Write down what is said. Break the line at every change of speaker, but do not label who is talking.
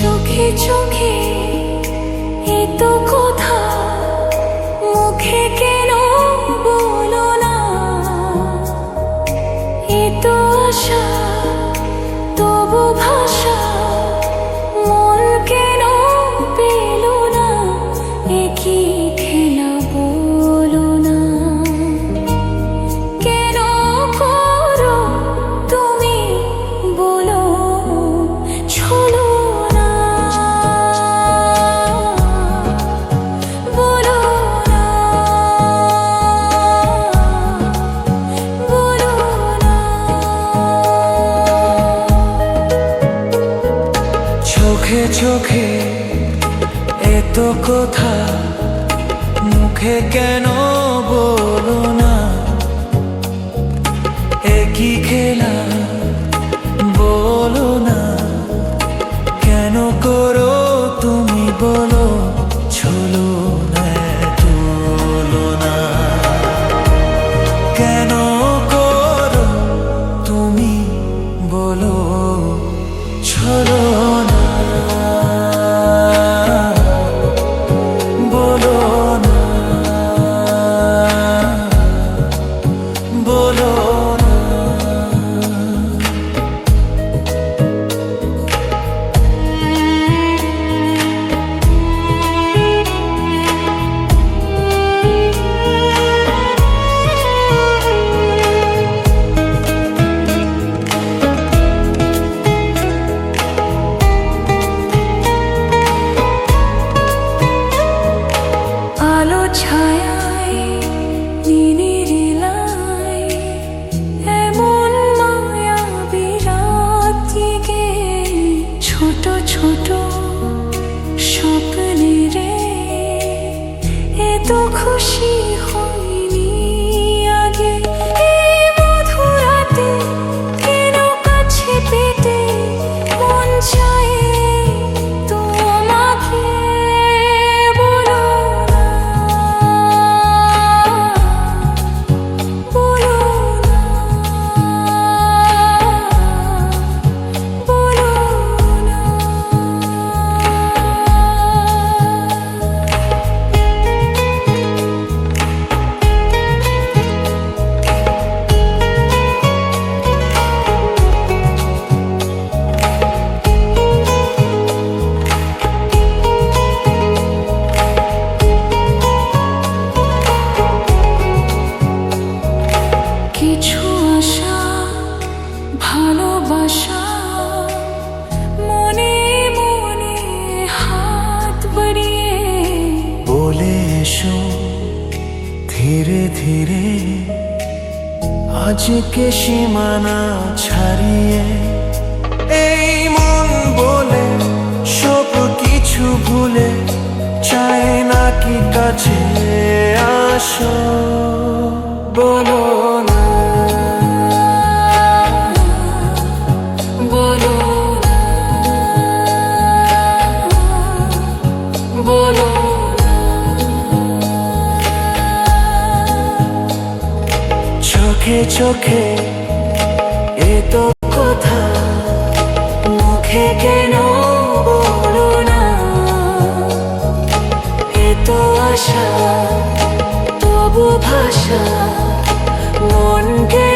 চোখে চোখে এত কথা মুখে কেন বলো না, এত আশা তবু ভাষা মন কেন পেল না, একই খেলা বলো না। কেন করো তুমি বলো ছলো না, বলো না, বলো না।
চোখে চোখে এত কথা মুখে কেন বলো না, একই খেলা বলো না। কেন করো তুমি বলো ছলো না, তুলো না। কেন করো তুমি বলো ছলো না, বলো না, বলো না।
আলো ছায়ায় নীলিলায় এমন মায়াবী রাত জেগে, ছোট ছোট স্বপ্নে রে এত খুশি হয়নি আগে। এই মধুরাতে কেন কাছে পেতে মন চায় তোমাকে, বলো না, বলো না, বলো না। কিছু আশা ভালোবাসা মনে মনে হাত বাড়িয়ে
বলে এসো ধীরে ধীরে আজকে সীমানা ছাড়িয়ে। এই মন বলে সব কিছু ভুলে চায় নাকি কাছে আসো, বলো না,
বলো না, বলো না।
চোখে চোখে এত কথা মুখে কেন বলো না, এত আশা তবু ভাষা মন কে